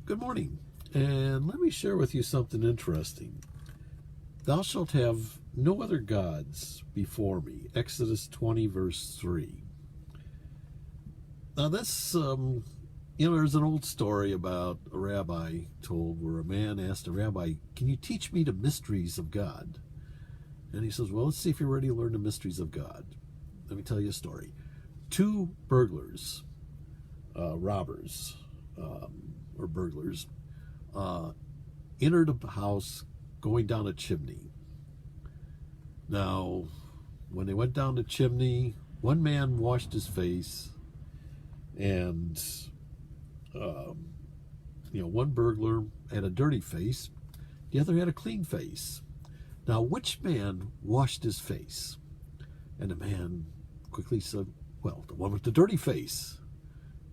Good morning, and let me share with you something interesting. Thou shalt have no other gods before me. Exodus 20, verse 3. Now this, there's an old story about a rabbi told where a man asked a rabbi, can you teach me the mysteries of God? And he says, well, let's see if you're ready to learn the mysteries of God. Let me tell you a story. Two burglars, robbers, or burglars, entered a house going down a chimney. Now, when they went down the chimney, one man washed his face, and one burglar had a dirty face, the other had a clean face. Now, which man washed his face? And the man quickly said, well, the one with the dirty face.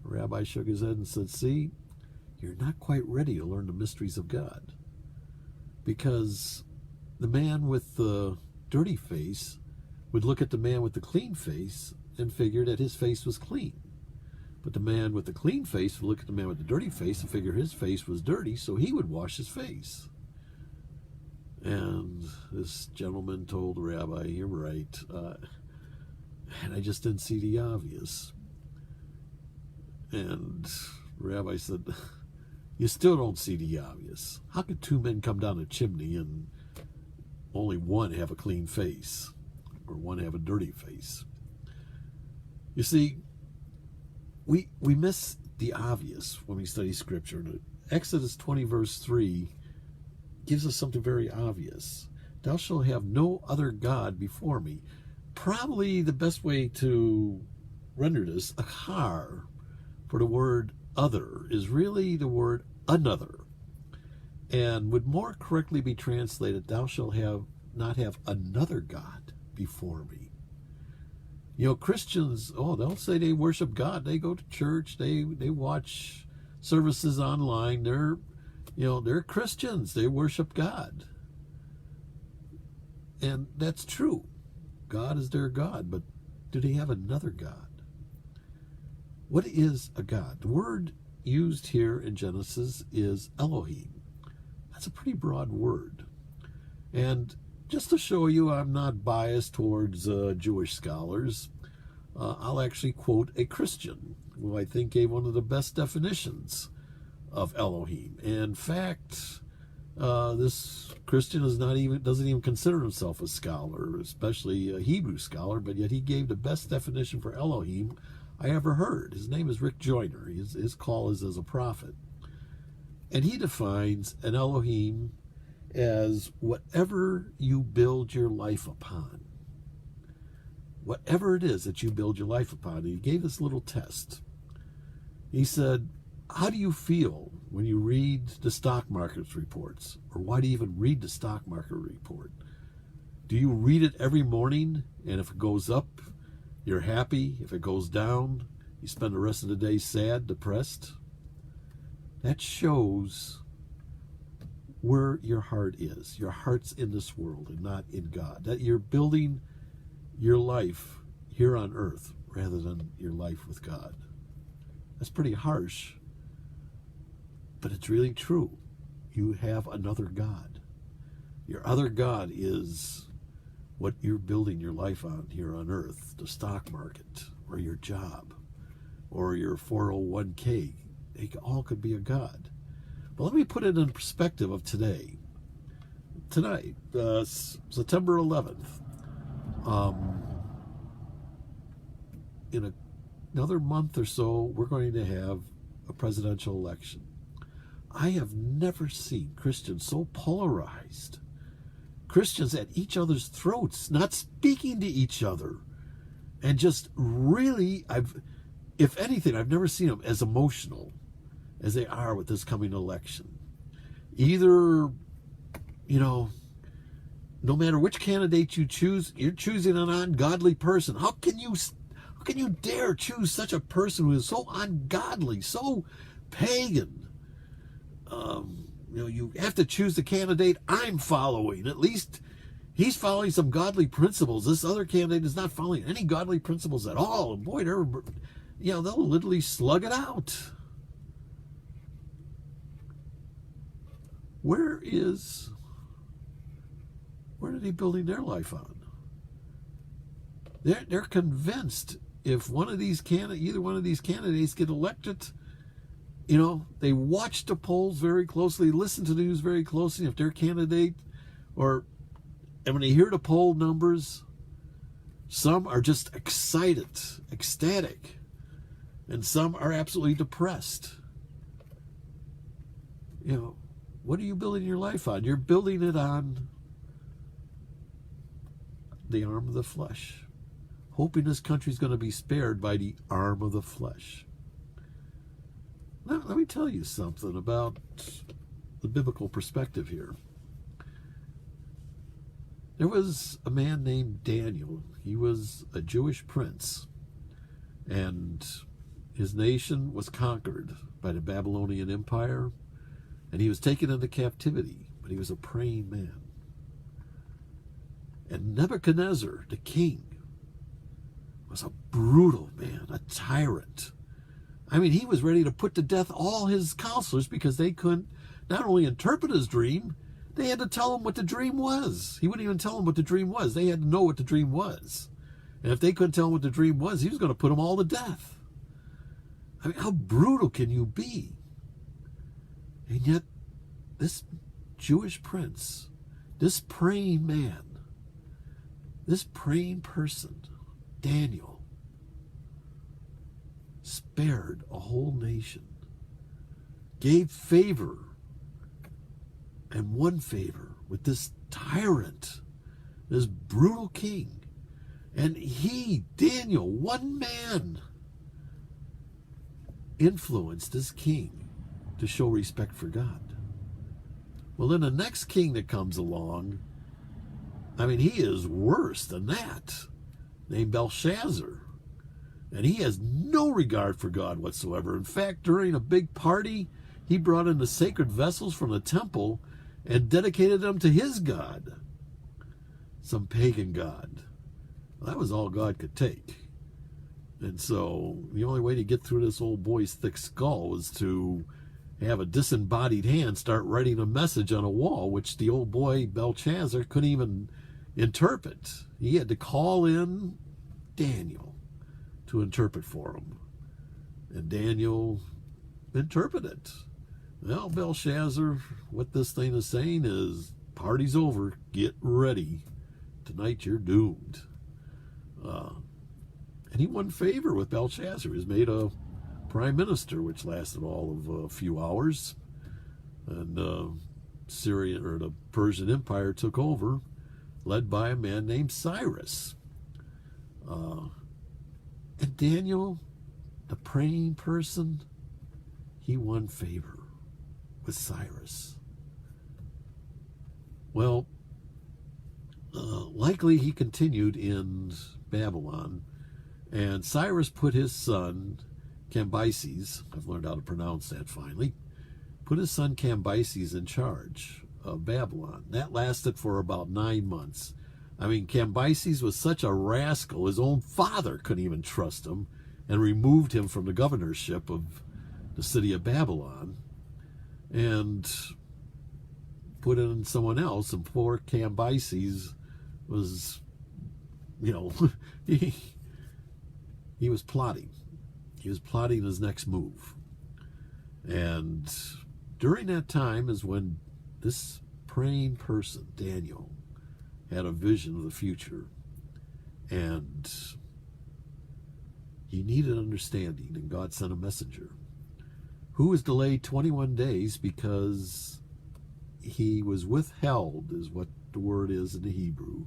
The rabbi shook his head and said, see, you're not quite ready to learn the mysteries of God. Because the man with the dirty face would look at the man with the clean face and figure that his face was clean. But the man with the clean face would look at the man with the dirty face and figure his face was dirty, so he would wash his face. And this gentleman told the rabbi, you're right, and I just didn't see the obvious. And the rabbi said, you still don't see the obvious. How could two men come down a chimney and only one have a clean face or one have a dirty face? You see, we miss the obvious when we study Scripture. Exodus 20, verse 3 gives us something very obvious. Thou shalt have no other God before me. Probably the best way to render this, a har, for the word other, is really the word another, and would more correctly be translated, thou shalt not have another God before me. Christians, they'll say they worship God. They go to church. They watch services online. They're Christians. They worship God. And that's true. God is their God, but do they have another God? What is a God? The word used here in Genesis is Elohim. That's a pretty broad word. And just to show you I'm not biased towards Jewish scholars, I'll actually quote a Christian who I think gave one of the best definitions of Elohim. In fact, this Christian doesn't even consider himself a scholar, especially a Hebrew scholar, but yet he gave the best definition for Elohim I ever heard. His name is Rick Joyner. His call is as a prophet. And he defines an Elohim as whatever you build your life upon. Whatever it is that you build your life upon. And he gave this little test. He said, how do you feel when you read the stock market reports? Or why do you even read the stock market report? Do you read it every morning, and if it goes up, you're happy? If it goes down, you spend the rest of the day sad, depressed? That shows where your heart is. Your heart's in this world and not in God. That you're building your life here on earth rather than your life with God. That's pretty harsh, but it's really true. You have another God. Your other God is what you're building your life on here on earth, the stock market, or your job, or your 401k. They all could be a God. But let me put it in perspective of today. Tonight, September 11th, in another month or so, we're going to have a presidential election. I have never seen Christians so polarized. Christians at each other's throats, not speaking to each other. And just really, if anything, I've never seen them as emotional as they are with this coming election. Either, no matter which candidate you choose, you're choosing an ungodly person. How can you dare choose such a person who is so ungodly, so pagan? You have to choose the candidate I'm following. At least he's following some godly principles. This other candidate is not following any godly principles at all. And boy, they'll literally slug it out. Where are they building their life on? They're convinced if either one of these candidates get elected, they watch the polls very closely, listen to the news very closely. If their candidate, and when they hear the poll numbers, some are just excited, ecstatic, and some are absolutely depressed. What are you building your life on? You're building it on the arm of the flesh, hoping this country's going to be spared by the arm of the flesh. Now, let me tell you something about the biblical perspective here. There was a man named Daniel. He was a Jewish prince, and his nation was conquered by the Babylonian Empire, and he was taken into captivity, but he was a praying man. And Nebuchadnezzar, the king, was a brutal man, a tyrant. I mean, he was ready to put to death all his counselors because they couldn't not only interpret his dream, they had to tell him what the dream was. He wouldn't even tell them what the dream was. They had to know what the dream was. And if they couldn't tell him what the dream was, he was going to put them all to death. I mean, how brutal can you be? And yet, this Jewish prince, this praying man, this praying person, Daniel, spared a whole nation, gave favor and won favor with this tyrant, this brutal king. And he, Daniel, one man, influenced this king to show respect for God. Well, then the next king that comes along, I mean, he is worse than that, named Belshazzar. And he has no regard for God whatsoever. In fact, during a big party, he brought in the sacred vessels from the temple and dedicated them to his god, some pagan god. Well, that was all God could take. And so the only way to get through this old boy's thick skull was to have a disembodied hand start writing a message on a wall, which the old boy Belshazzar couldn't even interpret. He had to call in Daniel to interpret for him. And Daniel interpreted. Well, Belshazzar, what this thing is saying is, party's over, get ready. Tonight you're doomed. And he won favor with Belshazzar. He was made a prime minister, which lasted all of a few hours. And Syria, or the Persian Empire, took over, led by a man named Cyrus. And Daniel, the praying person, he won favor with Cyrus. Well, likely he continued in Babylon, and Cyrus put his son Cambyses, I've learned how to pronounce that finally, put his son Cambyses in charge of Babylon. That lasted for about 9 months. I mean, Cambyses was such a rascal, his own father couldn't even trust him, and removed him from the governorship of the city of Babylon and put in someone else. And poor Cambyses was, he was plotting. He was plotting his next move. And during that time is when this praying person, Daniel, had a vision of the future. And he needed understanding, and God sent a messenger who was delayed 21 days because he was withheld, is what the word is in the Hebrew,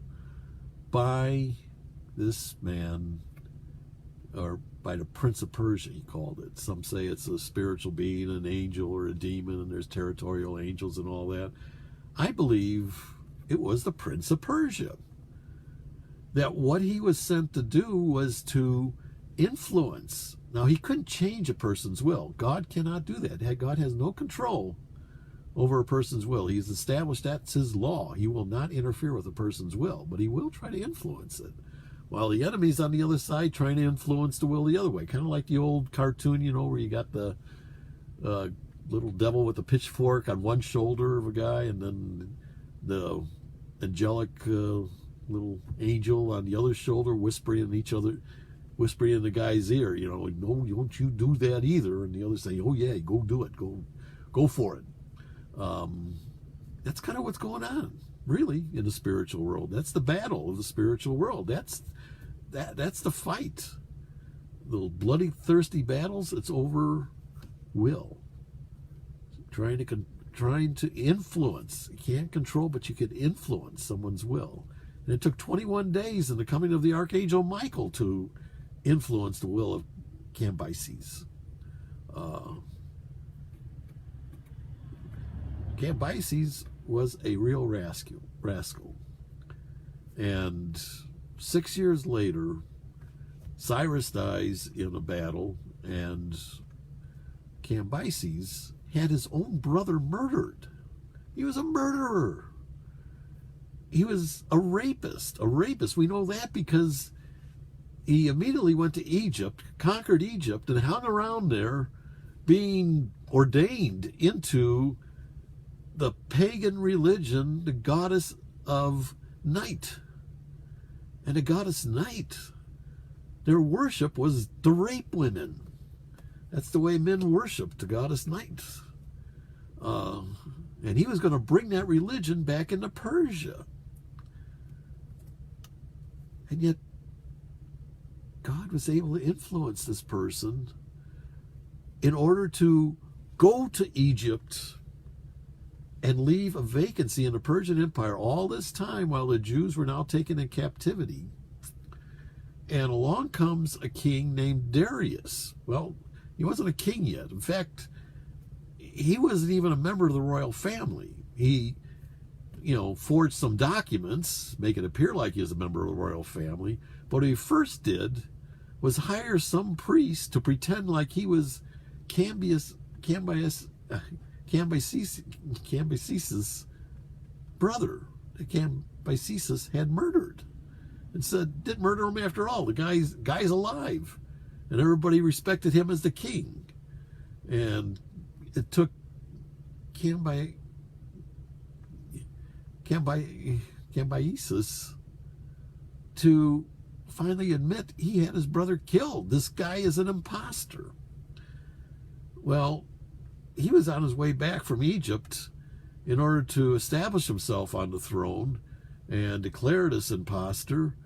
by this man, or by the Prince of Persia, he called it. Some say it's a spiritual being, an angel or a demon, and there's territorial angels and all that. I believe it was the Prince of Persia. That what he was sent to do was to influence. Now, he couldn't change a person's will. God cannot do that. God has no control over a person's will. He's established that's his law. He will not interfere with a person's will, but he will try to influence it. While the enemy's on the other side trying to influence the will the other way. Kind of like the old cartoon, where you got the little devil with a pitchfork on one shoulder of a guy, and then the angelic little angel on the other shoulder, whispering in the guy's ear, like, no, don't you do that either. And the other saying, oh yeah, go do it, go for it. That's kind of what's going on, really, in the spiritual world. That's the battle of the spiritual world. That's the fight. The bloody, thirsty battles. It's over will. Trying to influence. You can't control, but you can influence someone's will. And it took 21 days in the coming of the Archangel Michael to influence the will of Cambyses. Cambyses was a real rascal. And 6 years later, Cyrus dies in a battle, and Cambyses had his own brother murdered. He was a murderer. He was a rapist. We know that because he immediately went to Egypt, conquered Egypt, and hung around there being ordained into the pagan religion, the goddess of night. And the goddess night, their worship was to rape women. That's the way men worshiped the goddess night. And he was going to bring that religion back into Persia. And yet, God was able to influence this person in order to go to Egypt and leave a vacancy in the Persian Empire all this time while the Jews were now taken in captivity. And along comes a king named Darius. Well, he wasn't a king yet. In fact, he wasn't even a member of the royal family. He, forged some documents, make it appear like he was a member of the royal family. But what he first did was hire some priest to pretend like he was Cambyses' brother that Cambyses had murdered, and said, didn't murder him after all. The guy's alive. And everybody respected him as the king. And it took Cambyses to finally admit he had his brother killed. This guy is an imposter. Well, he was on his way back from Egypt in order to establish himself on the throne and declare this imposter.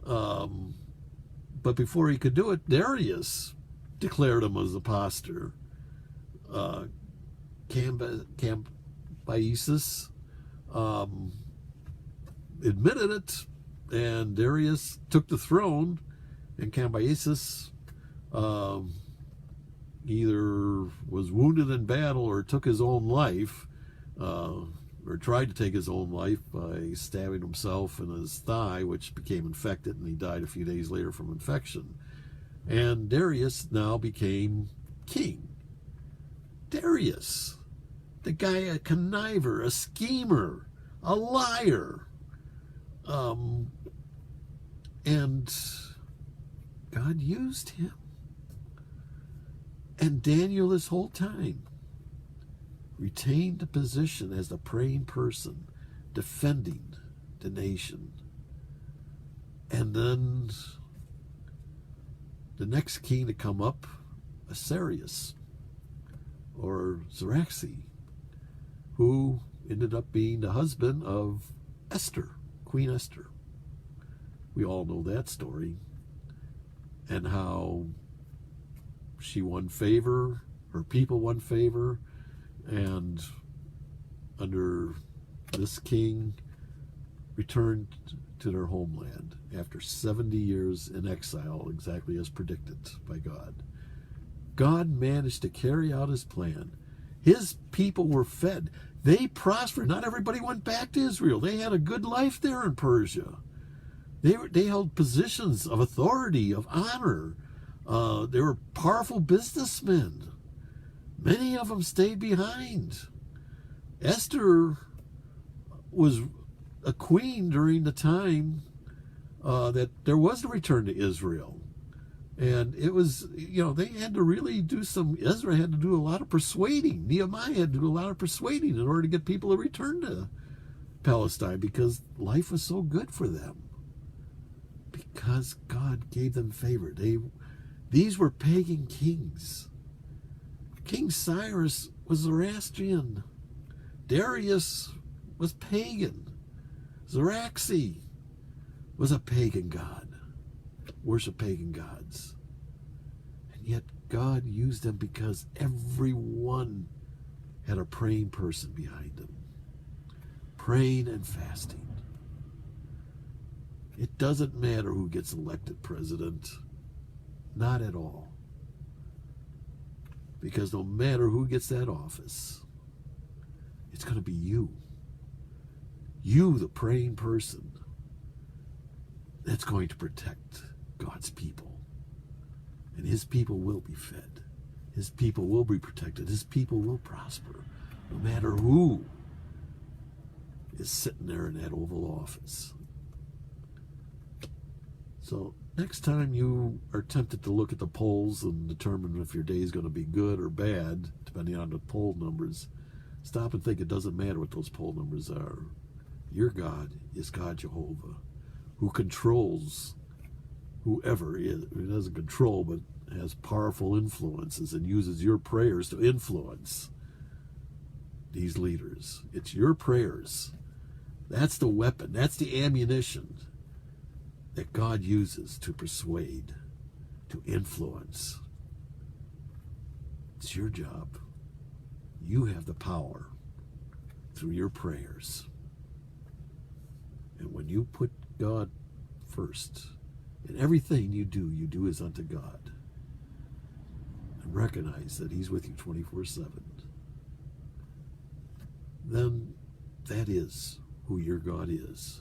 But before he could do it, Darius declared him as imposter. Cambyses admitted it, and Darius took the throne, and Cambyses either was wounded in battle or took his own life, or tried to take his own life by stabbing himself in his thigh, which became infected, and he died a few days later from infection. And Darius now became king. Darius, the guy, a conniver, a schemer, a liar. And God used him. And Daniel, this whole time, retained a position as the praying person, defending the nation. And then the next king to come up, Asarius, or Xerxes, who ended up being the husband of Esther, Queen Esther. We all know that story, and how she won favor, her people won favor, and under this king returned to their homeland after 70 years in exile, exactly as predicted by God. God managed to carry out his plan. His people were fed. They prospered. Not everybody went back to Israel. They had a good life there in Persia. They held positions of authority, of honor. They were powerful businessmen. Many of them stayed behind. Esther was a queen during the time that there was a return to Israel. And it was, they had to really Ezra had to do a lot of persuading. Nehemiah had to do a lot of persuading in order to get people to return to Palestine, because life was so good for them. Because God gave them favor. These were pagan kings. King Cyrus was Zoroastrian. Darius was pagan. Xeraxes was a pagan god. Worship pagan gods. And yet God used them because everyone had a praying person behind them. Praying and fasting. It doesn't matter who gets elected president. Not at all. Because no matter who gets that office, it's going to be you. You, the praying person, that's going to protect God's people. And his people will be fed. His people will be protected. His people will prosper. No matter who is sitting there in that Oval Office. So next time you are tempted to look at the polls and determine if your day is going to be good or bad, depending on the poll numbers, stop and think it doesn't matter what those poll numbers are. Your God is God Jehovah, who controls whoever is. He doesn't control, but has powerful influences and uses your prayers to influence these leaders. It's your prayers. That's the weapon. That's the ammunition that God uses to persuade, to influence. It's your job. You have the power through your prayers. And when you put God first, in everything you do as unto God. And recognize that he's with you 24/7. Then that is who your God is.